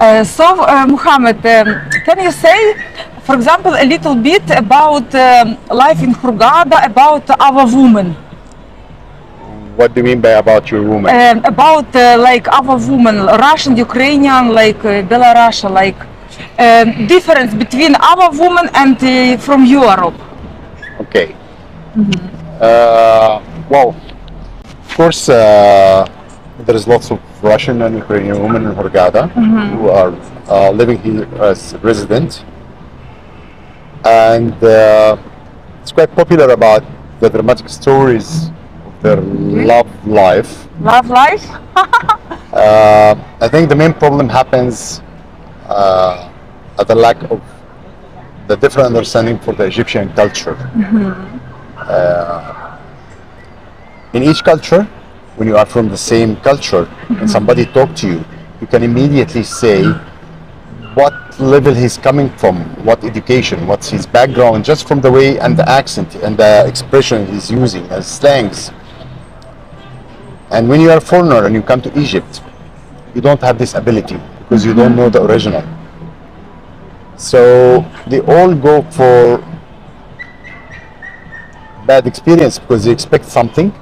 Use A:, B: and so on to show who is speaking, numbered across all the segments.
A: Muhammad, can you say, for example, a little bit about life in Hurghada, about our women?
B: What do you mean by about your woman?
A: About like our women, Russian, Ukrainian, like Belarus, like difference between our women and from Europe.
B: Okay. Well, of course, there is lots of Russian and Ukrainian women in Hurghada who are living here as resident, and it's quite popular about the dramatic stories of their love life.
A: Love life?
B: I think the main problem happens at the lack of the different understanding for the Egyptian culture. In each culture, when you are from the same culture and somebody talk to you, you can immediately say what level he's coming from, what education, what's his background, just from the way and the accent and the expression he's using as slangs. And when you are a foreigner and you come to Egypt, you don't have this ability because you don't know the original. So they all go for bad experience because they expect something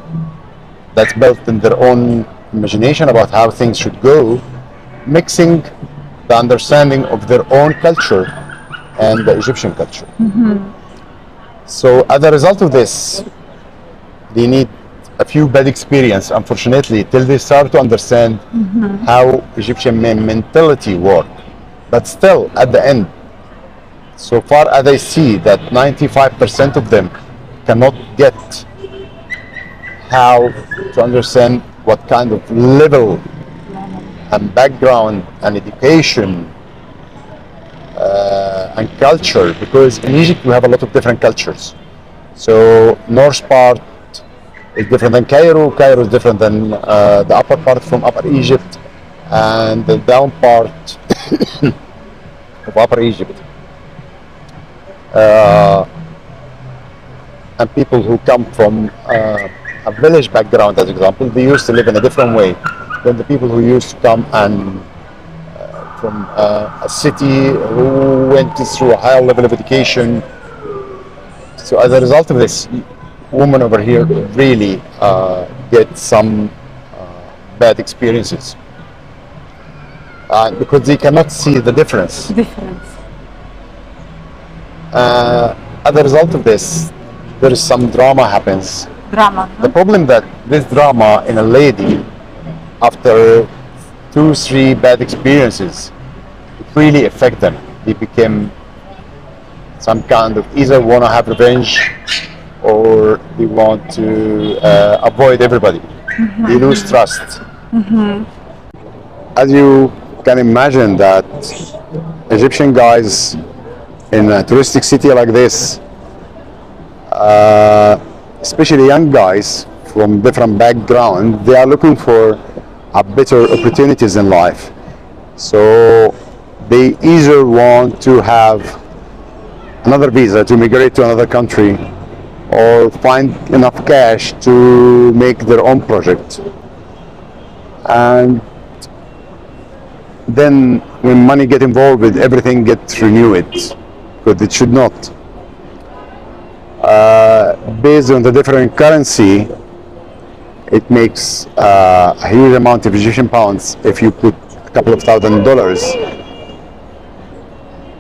B: that's built in their own imagination about how things should go, mixing the understanding of their own culture and the Egyptian culture. So as a result of this, they need a few bad experience, unfortunately, till they start to understand how Egyptian mentality work. But still, at the end, so far as I see that 95% of them cannot get how to understand what kind of level and background and education and culture, because in Egypt we have a lot of different cultures. So north part is different than Cairo, Cairo is different than the upper part from Upper Egypt, and the down part of Upper Egypt. And people who come from a village background, as example, they used to live in a different way than the people who used to come and from a city who went through a higher level of education. So as a result of this, women over here really get some bad experiences because they cannot see the difference. As a result of this, there is some drama happens. The problem that this drama in a lady, after 2-3 bad experiences, it really affect them. They became some kind of either want to have revenge or they want to avoid everybody. They lose trust. As you can imagine that Egyptian guys in a touristic city like this, especially young guys from different backgrounds, they are looking for better opportunities in life. So they either want to have another visa to migrate to another country or find enough cash to make their own project. And then when money get involved with everything gets renewed, because it should not. Based on the different currency, it makes a huge amount of Egyptian pounds if you put a couple of $1,000s.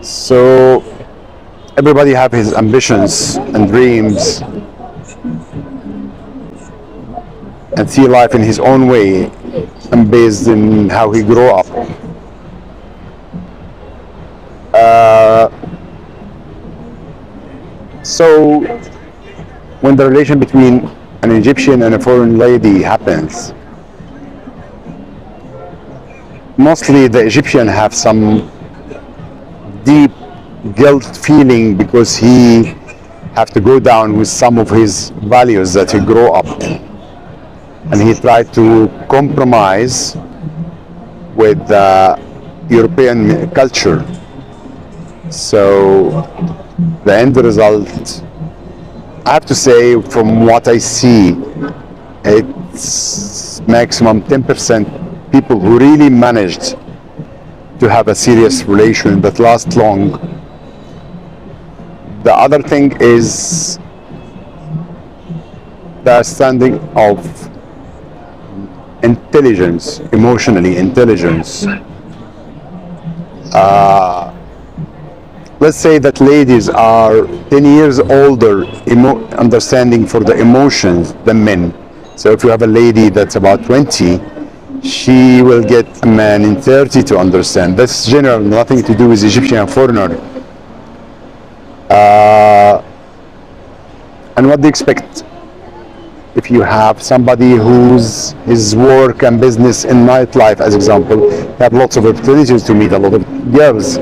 B: So everybody have his ambitions and dreams and see life in his own way and based on how he grew up. So when the relation between an Egyptian and a foreign lady happens, mostly the Egyptian have some deep guilt feeling because he have to go down with some of his values that he grew up in, and he tried to compromise with the European culture. So the end result, I have to say, from what I see, it's maximum 10% people who really managed to have a serious relation that lasts long. The other thing is the understanding of intelligence, emotionally intelligence. Let's say that ladies are 10 years older, understanding for the emotions than men. So if you have a lady that's about 20, she will get a man in 30 to understand. That's general, nothing to do with Egyptian and foreigner. And what do you expect? If you have somebody whose his work and business in nightlife, as example, have lots of opportunities to meet a lot of girls.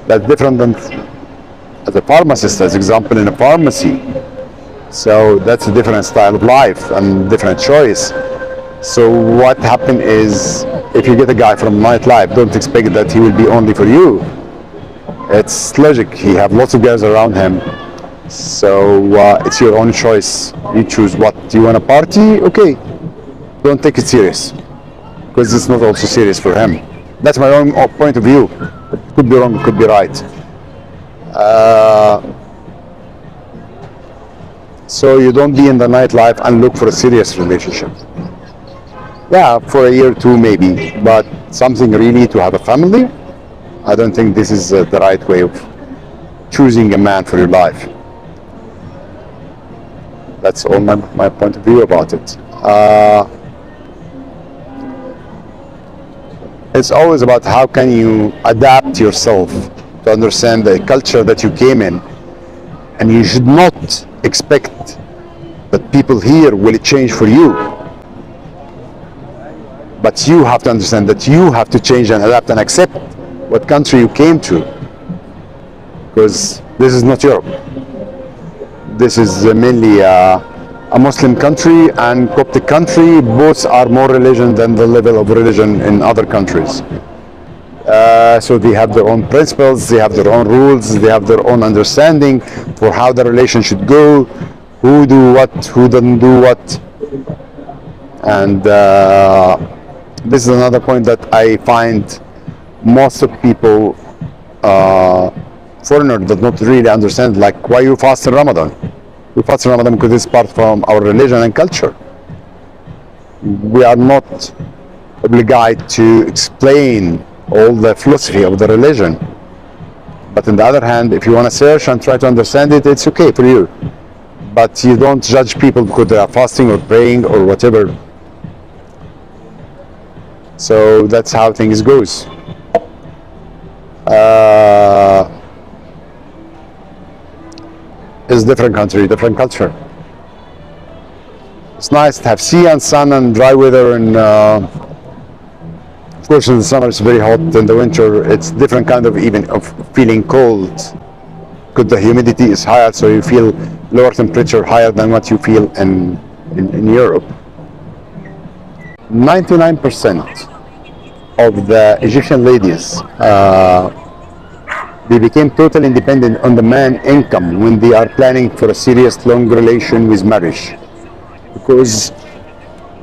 B: That's different than as a pharmacist, as example, in a pharmacy. So that's a different style of life and different choice. So what happened is, if you get a guy from nightlife, don't expect that he will be only for you. It's logic. He have lots of girls around him. So it's your own choice. You choose what you want to party. Okay, don't take it serious, because it's not also serious for him. That's my own point of view. It could be wrong, it could be right. So you don't be in the nightlife and look for a serious relationship. Yeah, for a year or two maybe, but something really to have a family, I don't think this is the right way of choosing a man for your life. That's all my point of view about it. It's always about how can you adapt yourself to understand the culture that you came in, and you should not expect that people here will change for you. But you have to understand that you have to change and adapt and accept what country you came to, because this is not Europe. This is mainly a Muslim country and Coptic country. Both are more religion than the level of religion in other countries. So they have their own principles, they have their own rules, they have their own understanding for how the relation should go, who do what, who doesn't do what. And this is another point that I find most of people, foreigners, does not really understand, like why you fast in Ramadan. We fast in Ramadan because it's part from our religion and culture. We are not obliged to explain all the philosophy of the religion. But on the other hand, if you want to search and try to understand it, it's okay for you. But you don't judge people because they are fasting or praying or whatever. So that's how things goes. It's different country, different culture. It's nice to have sea and sun and dry weather, and of course in the summer it's very hot. In the winter it's different kind of even of feeling cold, because the humidity is higher, so you feel lower temperature higher than what you feel in Europe. 99% of the Egyptian ladies, they became totally independent on the man income when they are planning for a serious long relation with marriage, because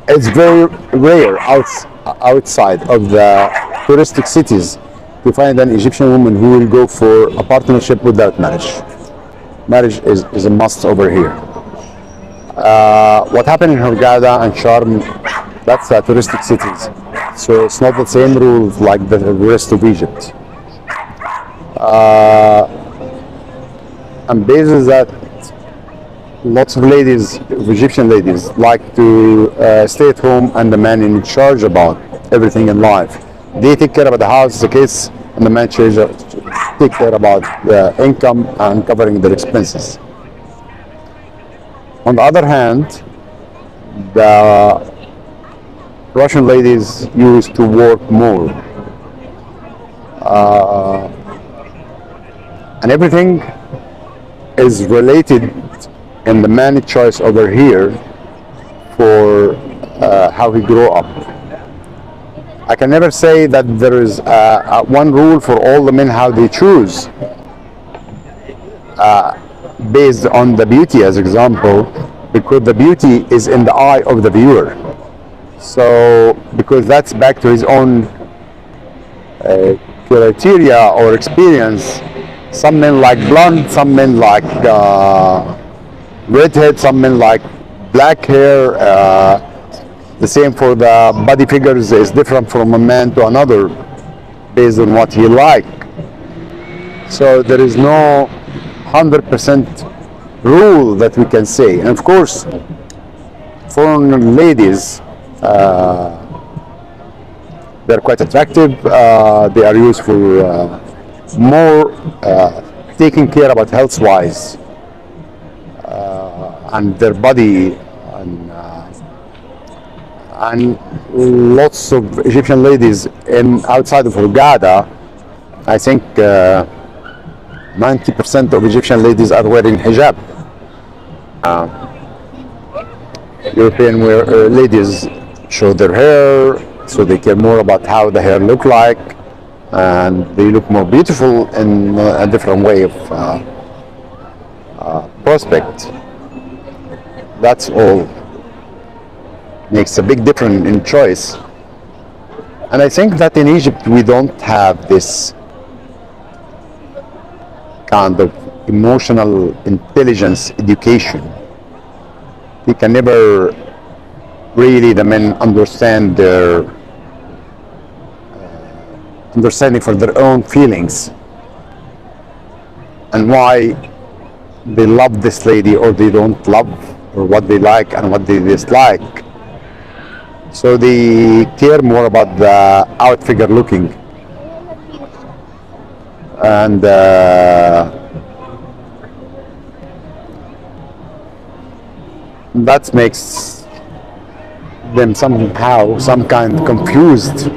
B: it's very rare outside of the touristic cities to find an Egyptian woman who will go for a partnership without marriage. Marriage is a must over here. What happened in Hurghada and Sharm, that's touristic cities, so it's not the same rules like the rest of Egypt. And basis that lots of ladies, Egyptian ladies, like to stay at home and the man in charge about everything in life. They take care about the house, the kids, and the man take care about the income and covering their expenses. On the other hand, the Russian ladies used to work more. And everything is related in the man's choice over here for how he grew up. I can never say that there is one rule for all the men how they choose based on the beauty, as example, because the beauty is in the eye of the viewer. So because that's back to his own criteria or experience. Some men like blonde, some men like redhead, some men like black hair. The same for the body figures is different from a man to another based on what he like. So there is no 100% rule that we can say. And of course, foreign ladies, they're quite attractive. They are used for more taking care about health-wise and their body, and lots of Egyptian ladies outside of Hurghada. I think 90% of Egyptian ladies are wearing hijab. European ladies show their hair, so they care more about how the hair look like, and they look more beautiful in a different way of prospect. That's all makes a big difference in choice. And I think that in Egypt we don't have this kind of emotional intelligence education. We can never really, the men understand their understanding for their own feelings and why they love this lady or they don't love, or what they like and what they dislike. So they care more about the out figure looking, and that makes them somehow some kind confused.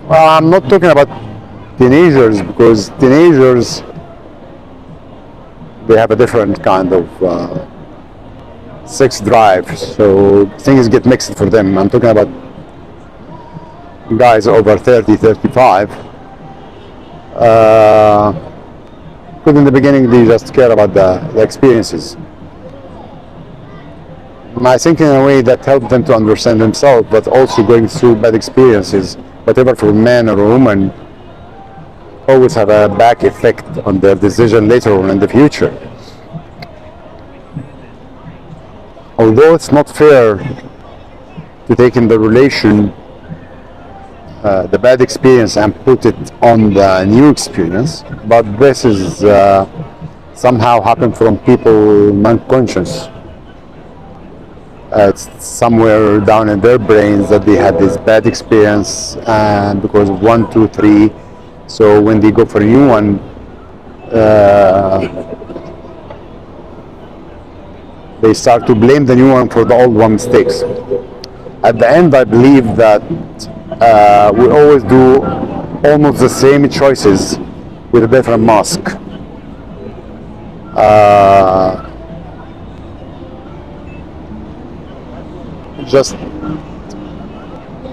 B: Well, I'm not talking about teenagers, because teenagers, they have a different kind of sex drive, so things get mixed for them. I'm talking about guys over 30, 35. Because in the beginning they just care about the experiences. I think in a way that helped them to understand themselves, but also going through bad experiences, whatever for a man or a woman, always have a back effect on their decision later on in the future. Although it's not fair to take in the relation the bad experience and put it on the new experience, but this is somehow happened from people non-conscious. It's somewhere down in their brains that they had this bad experience, and because of 1, 2, 3, so when they go for a new one, they start to blame the new one for the old one mistakes. At the end, I believe that we always do almost the same choices with a different mask. Just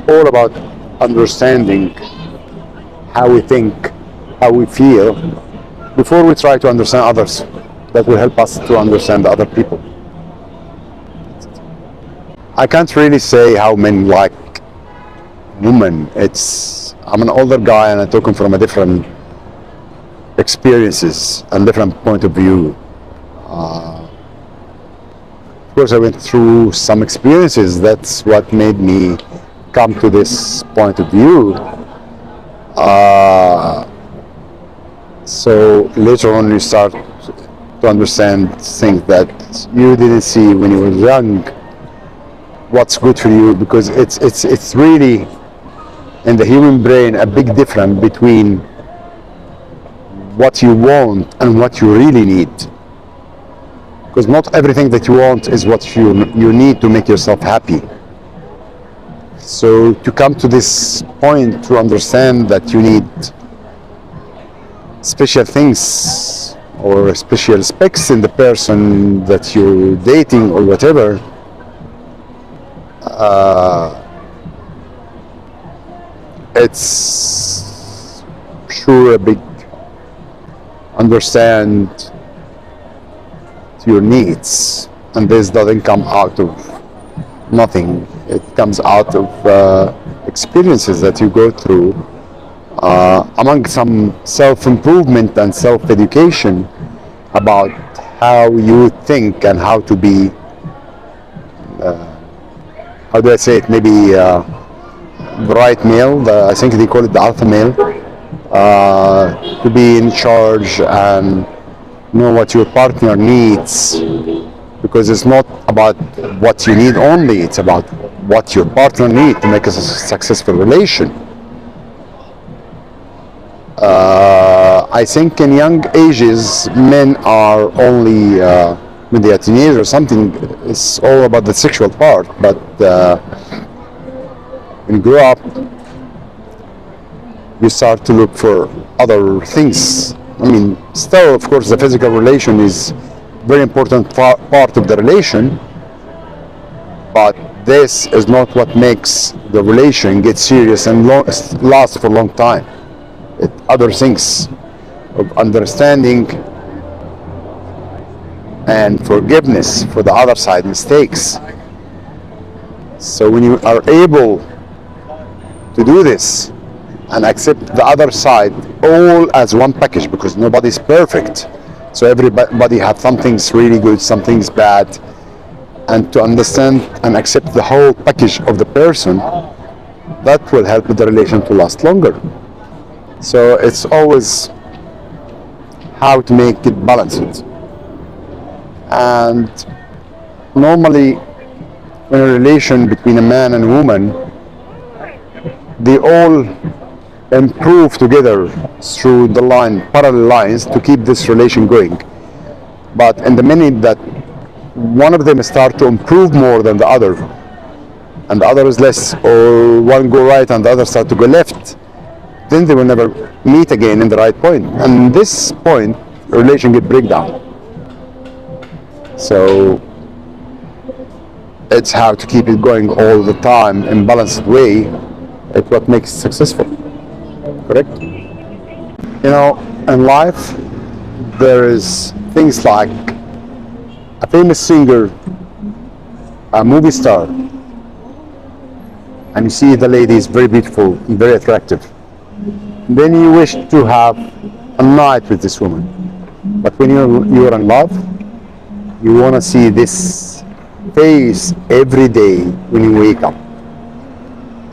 B: all about understanding how we think, how we feel, before we try to understand others. That will help us to understand other people. I can't really say how men like women. I'm an older guy and I'm talking from a different experiences and different point of view. Of course, I went through some experiences. That's what made me come to this point of view. So later on, you start to understand things that you didn't see when you were young. What's good for you, because it's really in the human brain a big difference between what you want and what you really need. Because not everything that you want is what you need to make yourself happy. So to come to this point to understand that you need special things or special specs in the person that you're dating or whatever, it's sure a big understand your needs, and this doesn't come out of nothing. It comes out of experiences that you go through among some self-improvement and self-education about how you think and how to be, how do I say it, maybe the right male, I think they call it the alpha male, to be in charge and know what your partner needs, because it's not about what you need only, it's about what your partner needs to make a successful relation. I think in young ages, men are only, when they are teenagers or something, it's all about the sexual part, but when you grow up, you start to look for other things. I mean, still, of course, the physical relation is very important part of the relation, but this is not what makes the relation get serious and last for a long time. Other things of understanding and forgiveness for the other side mistakes. So when you are able to do this and accept the other side all as one package, because nobody's perfect, so everybody has some things really good, some things bad, and to understand and accept the whole package of the person, that will help the relation to last longer. So it's always how to make it balanced. And normally in a relation between a man and a woman, they all improve together through the parallel lines to keep this relation going. But in the minute that one of them start to improve more than the other, and the other is less, or one go right and the other start to go left, then they will never meet again in the right point. And this point, the relation get breakdown. So it's how to keep it going all the time in balanced way. It's what makes it successful. Correct? You know, in life, there is things like a famous singer, a movie star, and you see the lady is very beautiful, very attractive. Then you wish to have a night with this woman. But when you're in love, you want to see this face every day when you wake up.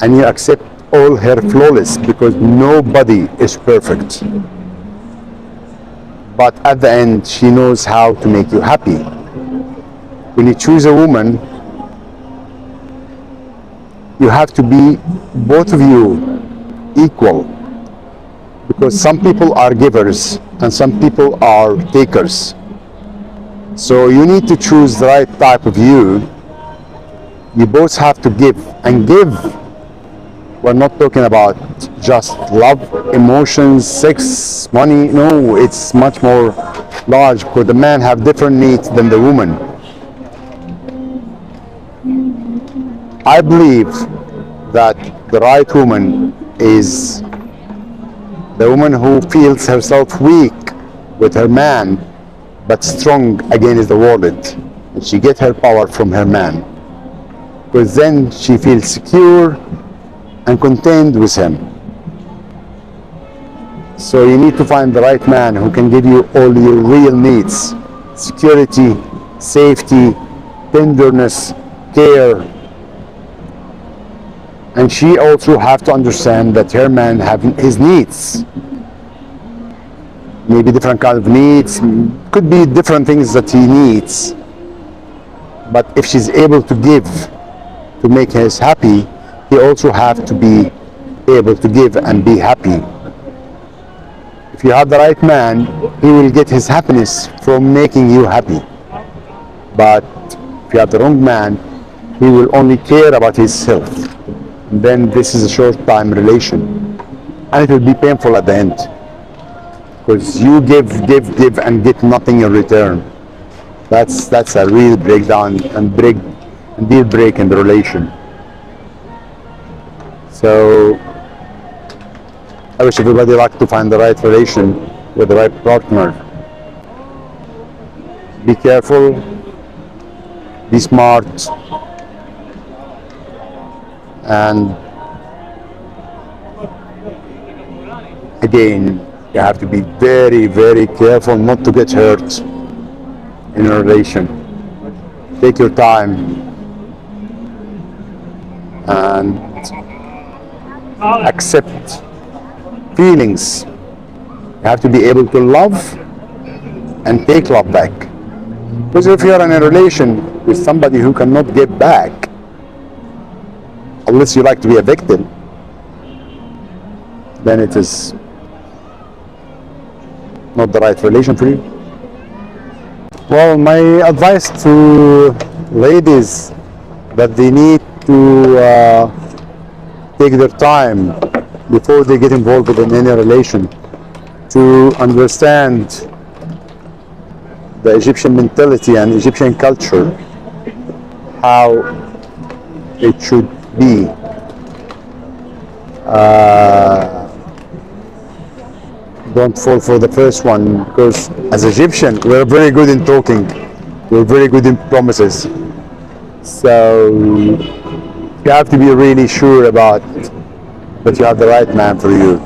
B: And you accept all her flawless, because nobody is perfect. But at the end, she knows how to make you happy. When you choose a woman, you have to be, both of you, equal. Because some people are givers and some people are takers. So you need to choose the right type of you. You both have to give, and give. We're not talking about just love, emotions, sex, money. No, it's much more large, because the man have different needs than the woman. I believe that the right woman is the woman who feels herself weak with her man, but strong against the world. And she gets her power from her man, because then she feels secure and contained with him. So you need to find the right man who can give you all your real needs: security, safety, tenderness, care. And she also have to understand that her man have his needs. Maybe different kind of needs, could be different things that he needs. But if she's able to give, to make us happy, he also have to be able to give and be happy. If you have the right man, he will get his happiness from making you happy. But if you have the wrong man, he will only care about himself. And then this is a short-time relation, and it will be painful at the end, because you give, and get nothing in return. That's a real breakdown and deal break in the relation. So I wish everybody like to find the right relation with the right partner. Be careful, be smart, and again, you have to be very, very careful not to get hurt in a relation. Take your time and accept feelings. You have to be able to love and take love back. Because if you're in a relation with somebody who cannot get back, unless you like to be a victim, then it is not the right relation for you. Well, my advice to ladies that they need to take their time before they get involved in any relation to understand the Egyptian mentality and Egyptian culture, how it should be. Don't fall for the first one, because as Egyptian, we're very good in talking, we're very good in promises. So you have to be really sure about that you have the right man for you.